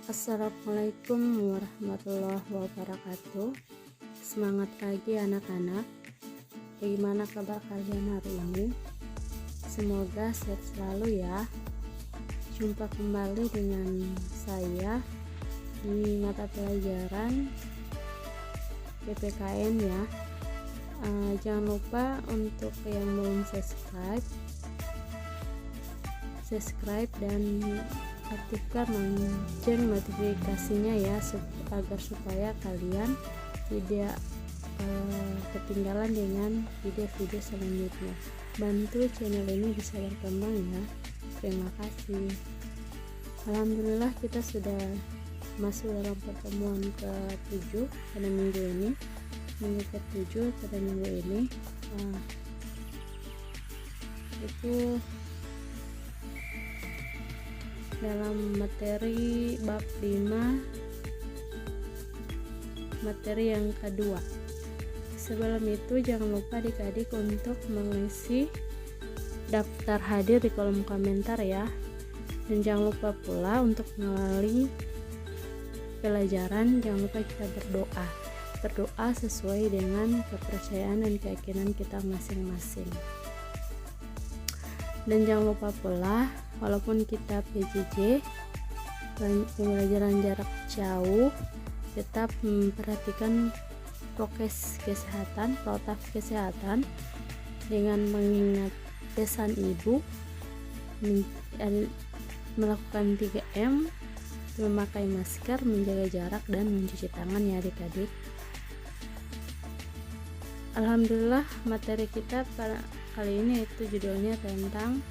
Assalamualaikum warahmatullahi wabarakatuh. Semangat pagi anak-anak. Bagaimana kabar kalian hari ini? Semoga sehat selalu ya. Jumpa kembali dengan saya di mata pelajaran PPKN ya. Jangan lupa untuk yang belum subscribe dan aktifkan lonceng notifikasinya ya, agar supaya kalian tidak ketinggalan dengan video-video selanjutnya. Bantu channel ini bisa berkembang ya. Terima kasih. Alhamdulillah kita sudah masuk dalam pertemuan ke-7 pada minggu ini. Minggu ke-7 pada minggu ini itu dalam materi bab 5, materi yang kedua. Sebelum itu jangan lupa adik-adik untuk mengisi daftar hadir di kolom komentar ya, dan jangan lupa pula untuk mengawali pelajaran. Jangan lupa kita berdoa sesuai dengan kepercayaan dan keyakinan kita masing-masing. Dan jangan lupa pula, walaupun kita PJJ pembelajaran jarak jauh, tetap memperhatikan protap kesehatan dengan mengingat pesan ibu, melakukan 3M, memakai masker, menjaga jarak, dan mencuci tangan ya adik-adik. Alhamdulillah, materi kita pada kali ini itu judulnya tentang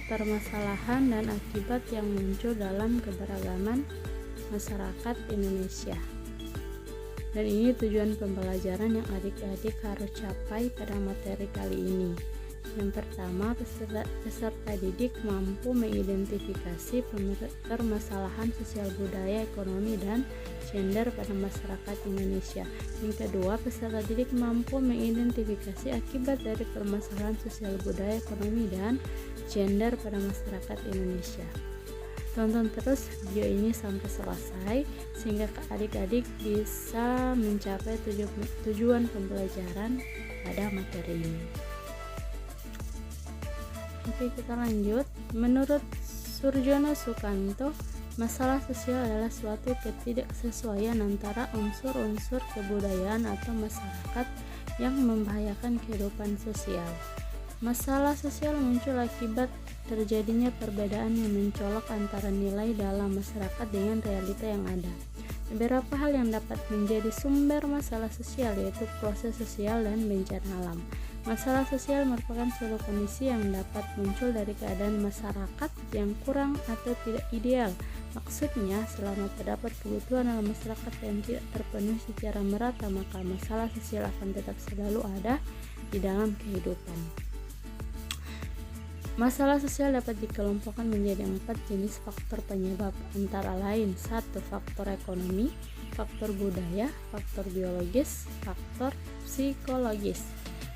permasalahan dan akibat yang muncul dalam keberagaman masyarakat Indonesia. Dan ini tujuan pembelajaran yang adik-adik harus capai pada materi kali ini. Yang pertama, peserta didik mampu mengidentifikasi permasalahan sosial budaya, ekonomi, dan gender pada masyarakat Indonesia. Yang kedua, peserta didik mampu mengidentifikasi akibat dari permasalahan sosial budaya, ekonomi, dan gender pada masyarakat Indonesia. Tonton terus video ini sampai selesai sehingga adik-adik bisa mencapai tujuan pembelajaran pada materi ini. Oke, kita lanjut. Menurut Surjono Sukanto, masalah sosial adalah suatu ketidaksesuaian antara unsur-unsur kebudayaan atau masyarakat yang membahayakan kehidupan sosial. Masalah sosial muncul akibat terjadinya perbedaan yang mencolok antara nilai dalam masyarakat dengan realita yang ada. Beberapa hal yang dapat menjadi sumber masalah sosial yaitu proses sosial dan bencana alam. Masalah sosial merupakan suatu kondisi yang dapat muncul dari keadaan masyarakat yang kurang atau tidak ideal. Maksudnya, selama terdapat kebutuhan dalam masyarakat yang tidak terpenuhi secara merata, maka masalah sosial akan tetap selalu ada di dalam kehidupan. Masalah sosial dapat dikelompokkan menjadi 4 jenis faktor penyebab, antara lain 1. Faktor ekonomi, faktor budaya, faktor biologis, faktor psikologis.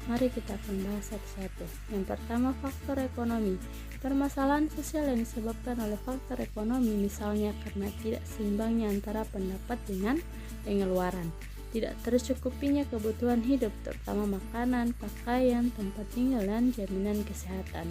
Mari kita akan bahas satu-satu. Yang pertama, faktor ekonomi. Permasalahan sosial yang disebabkan oleh faktor ekonomi, misalnya karena tidak seimbangnya antara pendapat dengan pengeluaran, tidak tercukupinya kebutuhan hidup, terutama makanan, pakaian, tempat tinggal, dan jaminan kesehatan.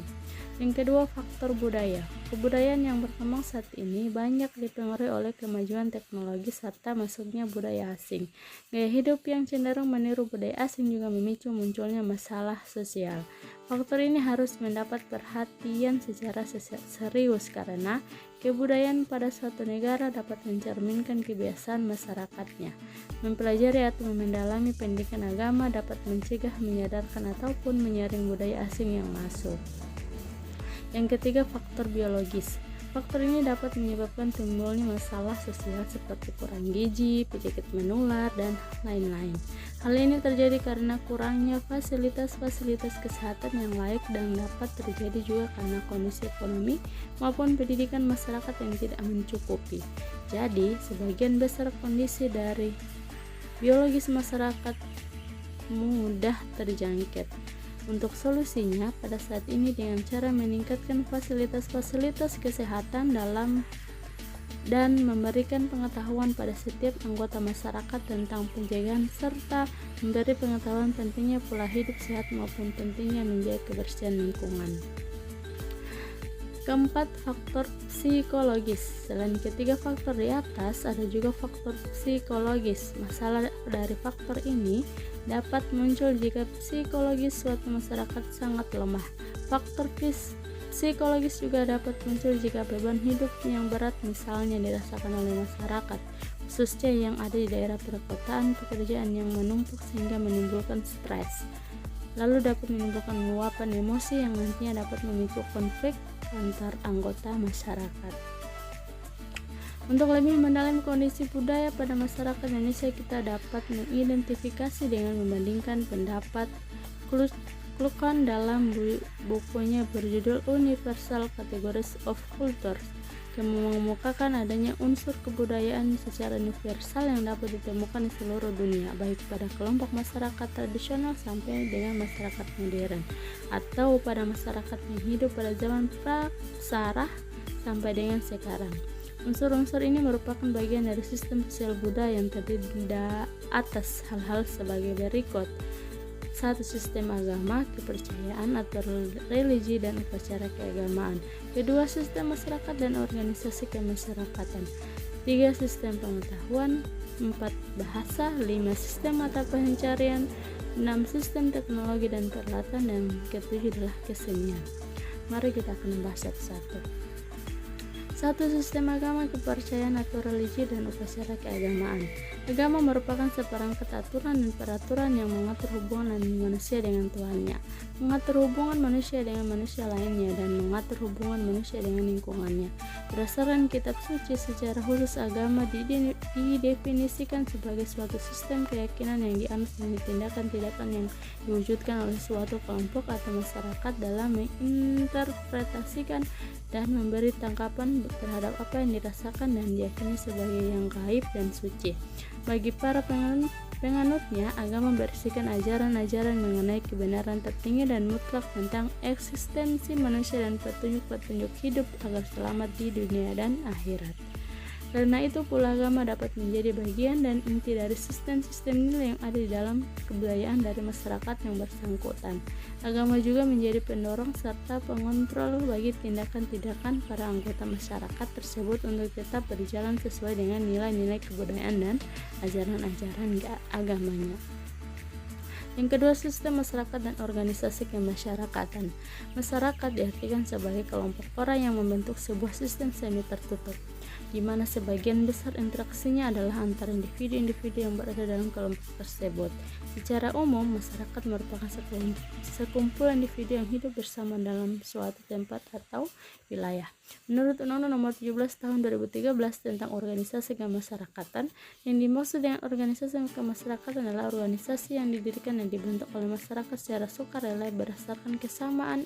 Yang kedua, faktor budaya. Kebudayaan yang berkembang saat ini banyak dipengaruhi oleh kemajuan teknologi serta masuknya budaya asing. Gaya hidup yang cenderung meniru budaya asing juga memicu munculnya masalah sosial. Faktor ini harus mendapat perhatian secara serius karena kebudayaan pada suatu negara dapat mencerminkan kebiasaan masyarakatnya. Mempelajari atau mendalami pendidikan agama dapat mencegah, menyadarkan, ataupun menyaring budaya asing yang masuk. Yang ketiga, faktor biologis. Faktor ini dapat menyebabkan timbulnya masalah sosial seperti kurang gizi, penyakit menular, dan lain-lain. Hal ini terjadi karena kurangnya fasilitas-fasilitas kesehatan yang layak, dan dapat terjadi juga karena kondisi ekonomi maupun pendidikan masyarakat yang tidak mencukupi. Jadi, sebagian besar kondisi dari biologis masyarakat mudah terjangkit. Untuk solusinya pada saat ini dengan cara meningkatkan fasilitas-fasilitas kesehatan dalam dan memberikan pengetahuan pada setiap anggota masyarakat tentang penjagaan serta memberi pengetahuan pentingnya pola hidup sehat maupun pentingnya menjaga kebersihan lingkungan. Keempat, faktor psikologis. Selain ketiga faktor di atas, ada juga faktor psikologis. Masalah dari faktor ini dapat muncul jika psikologis suatu masyarakat sangat lemah. Faktor psikologis juga dapat muncul jika beban hidup yang berat misalnya dirasakan oleh masyarakat, khususnya yang ada di daerah perkotaan, pekerjaan yang menumpuk sehingga menimbulkan stres. Lalu dapat menimbulkan luapan emosi yang nantinya dapat memicu konflik antar anggota masyarakat. Untuk lebih mendalami kondisi budaya pada masyarakat Indonesia, kita dapat mengidentifikasi dengan membandingkan pendapat Klukan dalam bukunya berjudul Universal Categories of Cultures, yang mengemukakan adanya unsur kebudayaan secara universal yang dapat ditemukan di seluruh dunia, baik pada kelompok masyarakat tradisional sampai dengan masyarakat modern, atau pada masyarakat yang hidup pada zaman prasejarah sampai dengan sekarang. Unsur-unsur ini merupakan bagian dari sistem sosial budaya yang terdiri atas hal-hal sebagai berikut. 1. Sistem agama, kepercayaan atau religi dan upacara keagamaan. 2. Sistem masyarakat dan organisasi kemasyarakatan. 3. Sistem pengetahuan. 4. Bahasa. 5. Sistem mata pencarian. 6. Sistem teknologi dan peralatan. Dan ke-7 adalah kesenian. Mari kita akan membahas satu-satu. 1. Sistem agama, kepercayaan atau religi dan upacara keagamaan. Agama merupakan seperangkat aturan dan peraturan yang mengatur hubungan manusia dengan Tuhannya, mengatur hubungan manusia dengan manusia lainnya, dan mengatur hubungan manusia dengan lingkungannya. Berdasarkan kitab suci, secara khusus agama didefinisikan sebagai suatu sistem keyakinan yang dianut dari tindakan-tindakan yang diwujudkan oleh suatu kelompok atau masyarakat dalam menginterpretasikan dan memberi tanggapan terhadap apa yang dirasakan dan diyakini sebagai yang gaib dan suci. Bagi para penganutnya, agama berisikan ajaran-ajaran mengenai kebenaran tertinggi dan mutlak tentang eksistensi manusia dan petunjuk-petunjuk hidup agar selamat di dunia dan akhirat. Karena itu pula agama dapat menjadi bagian dan inti dari sistem-sistem nilai yang ada di dalam kebudayaan dari masyarakat yang bersangkutan. Agama juga menjadi pendorong serta pengontrol bagi tindakan-tindakan para anggota masyarakat tersebut untuk tetap berjalan sesuai dengan nilai-nilai kebudayaan dan ajaran-ajaran agamanya. Yang kedua, sistem masyarakat dan organisasi kemasyarakatan. Masyarakat diartikan sebagai kelompok orang yang membentuk sebuah sistem semi tertutup, di mana sebagian besar interaksinya adalah antara individu-individu yang berada dalam kelompok tersebut. Secara umum, masyarakat merupakan sekumpulan individu yang hidup bersama dalam suatu tempat atau wilayah. Menurut Undang-Undang Nomor 17 Tahun 2013 tentang Organisasi Kemasyarakatan, yang dimaksud dengan organisasi kemasyarakatan adalah organisasi yang didirikan dan dibentuk oleh masyarakat secara sukarela berdasarkan kesamaan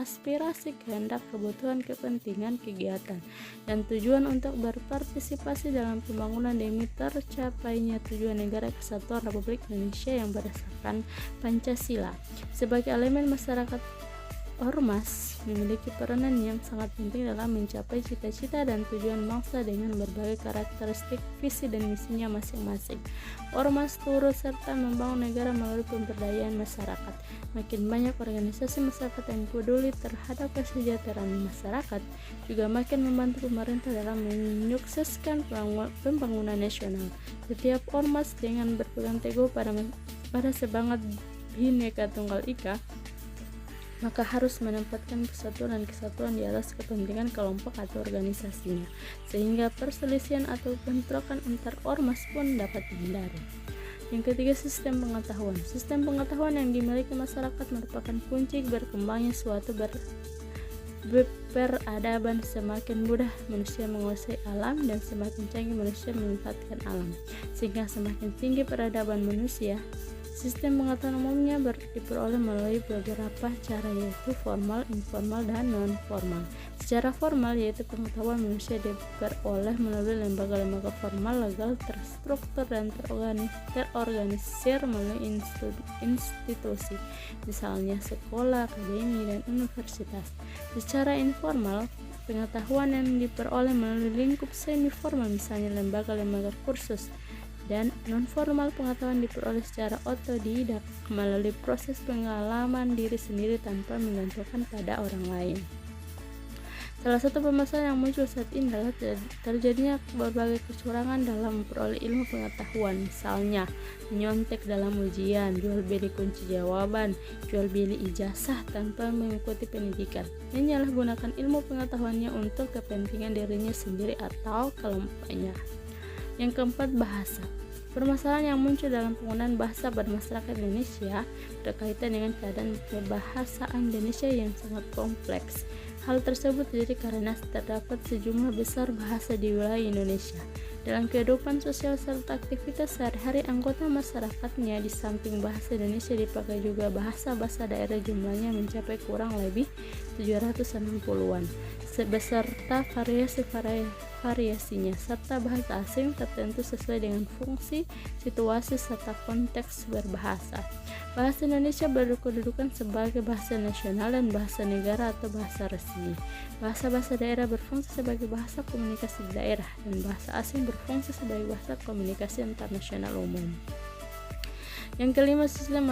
aspirasi, kehendak, kebutuhan, kepentingan, kegiatan, dan tujuan untuk berpartisipasi dalam pembangunan demi tercapainya tujuan negara kesatuan Republik Indonesia yang berdasarkan Pancasila. Sebagai elemen masyarakat, ormas memiliki peranan yang sangat penting dalam mencapai cita-cita dan tujuan bangsa dengan berbagai karakteristik, visi dan misinya masing-masing. Ormas turut serta membangun negara melalui pemberdayaan masyarakat. Makin banyak organisasi masyarakat yang peduli terhadap kesejahteraan masyarakat, juga makin membantu pemerintah dalam menyukseskan pembangunan nasional. Setiap ormas dengan berpegang teguh pada semangat Bhinneka Tunggal Ika, maka harus menempatkan kesatuan dan kesatuan di atas kepentingan kelompok atau organisasinya, sehingga perselisihan atau bentrokan antar ormas pun dapat dihindari. Yang ketiga, sistem pengetahuan. Sistem pengetahuan yang dimiliki masyarakat merupakan kunci berkembangnya suatu peradaban. Semakin mudah manusia menguasai alam dan semakin canggih manusia memanfaatkan alam, sehingga semakin tinggi peradaban manusia. Sistem pengetahuan umumnya diperoleh melalui beberapa cara, yaitu formal, informal, dan non-formal. Secara formal, yaitu pengetahuan manusia diperoleh melalui lembaga-lembaga formal, legal, terstruktur, dan terorganisir melalui institusi, misalnya sekolah, akademi, dan universitas. Secara informal, pengetahuan yang diperoleh melalui lingkup semi formal, misalnya lembaga-lembaga kursus, dan non formal, pengetahuan diperoleh secara otodidak melalui proses pengalaman diri sendiri tanpa menggantungkan pada orang lain. Salah satu permasalahan yang muncul saat ini adalah terjadinya berbagai kecurangan dalam memperoleh ilmu pengetahuan, misalnya menyontek dalam ujian, jual beli kunci jawaban, jual beli ijazah tanpa mengikuti pendidikan, menyalahgunakan ilmu pengetahuannya untuk kepentingan dirinya sendiri atau kelompoknya. Yang keempat, bahasa. Permasalahan yang muncul dalam penggunaan bahasa pada masyarakat Indonesia berkaitan dengan keadaan kebahasaan Indonesia yang sangat kompleks. Hal tersebut terjadi karena terdapat sejumlah besar bahasa di wilayah Indonesia. Dalam kehidupan sosial serta aktivitas sehari-hari anggota masyarakatnya, di samping bahasa Indonesia dipakai juga bahasa-bahasa daerah, jumlahnya mencapai kurang lebih 760-an, beserta variasinya, serta bahasa asing tertentu sesuai dengan fungsi, situasi, serta konteks berbahasa. Bahasa Indonesia berkedudukan sebagai bahasa nasional dan bahasa negara atau bahasa resmi. Bahasa-bahasa daerah berfungsi sebagai bahasa komunikasi di daerah, dan bahasa asing berfungsi sebagai bahasa komunikasi internasional umum. Yang kelima, sistem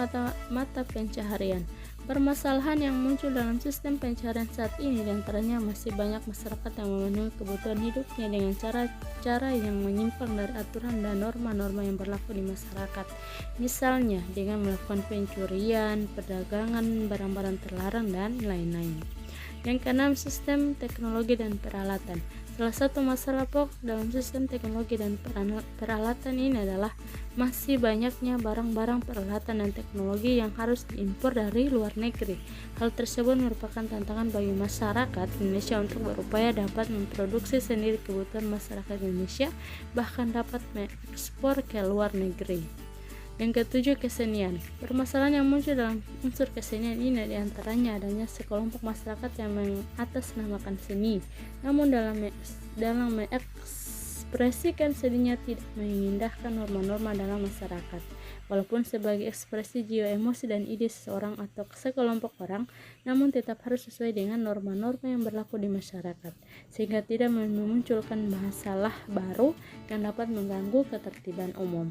mata pencaharian. Permasalahan yang muncul dalam sistem pencaharian saat ini diantaranya masih banyak masyarakat yang memenuhi kebutuhan hidupnya dengan cara-cara yang menyimpang dari aturan dan norma-norma yang berlaku di masyarakat, misalnya dengan melakukan pencurian, perdagangan barang-barang terlarang, dan lain-lain. Yang keenam, sistem teknologi dan peralatan. Salah satu masalah pokok dalam sistem teknologi dan peralatan ini adalah masih banyaknya barang-barang peralatan dan teknologi yang harus diimpor dari luar negeri. Hal tersebut merupakan tantangan bagi masyarakat Indonesia untuk berupaya dapat memproduksi sendiri kebutuhan masyarakat Indonesia, bahkan dapat mengekspor ke luar negeri. Yang ketujuh, kesenian. Permasalahan yang muncul dalam unsur kesenian ini diantaranya adanya sekelompok masyarakat yang mengatasnamakan seni, namun dalam mengekspresikan seninya tidak mengindahkan norma-norma dalam masyarakat. Walaupun sebagai ekspresi jiwa, emosi, dan ide seseorang atau sekelompok orang, namun tetap harus sesuai dengan norma-norma yang berlaku di masyarakat, sehingga tidak memunculkan masalah baru yang dapat mengganggu ketertiban umum.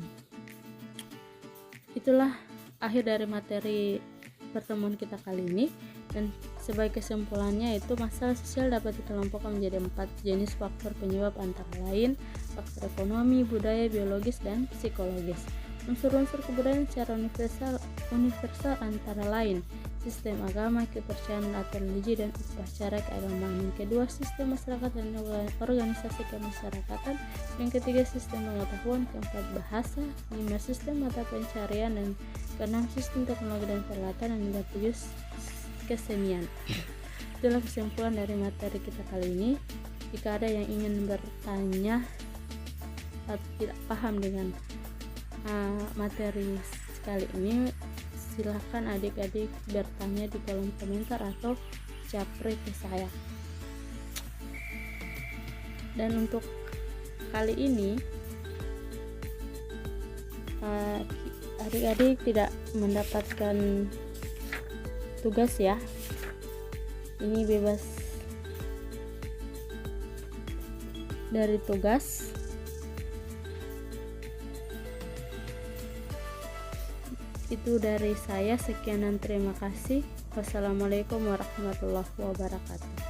Itulah akhir dari materi pertemuan kita kali ini, dan sebagai kesimpulannya itu masalah sosial dapat dikelompokkan menjadi 4 jenis faktor penyebab, antara lain faktor ekonomi, budaya, biologis, dan psikologis. Unsur-unsur kebudayaan secara universal antara lain sistem agama, kepercayaan atau religi, dan upacara keagamaan. Yang kedua, sistem masyarakat dan organisasi kemasyarakatan. Yang ketiga, sistem pengetahuan. Keempat, bahasa. 5, sistem mata pencarian. Dan keenam, sistem teknologi dan peralatan. Dan yang ketujuh, kesenian. Itulah kesimpulan dari materi kita kali ini. Jika ada yang ingin bertanya atau tidak paham dengan materi kali ini, silahkan adik-adik bertanya di kolom komentar atau japri ke saya. Dan untuk kali ini adik-adik tidak mendapatkan tugas ya, ini bebas dari tugas. Itu dari saya, sekian dan terima kasih. Wassalamualaikum warahmatullahi wabarakatuh.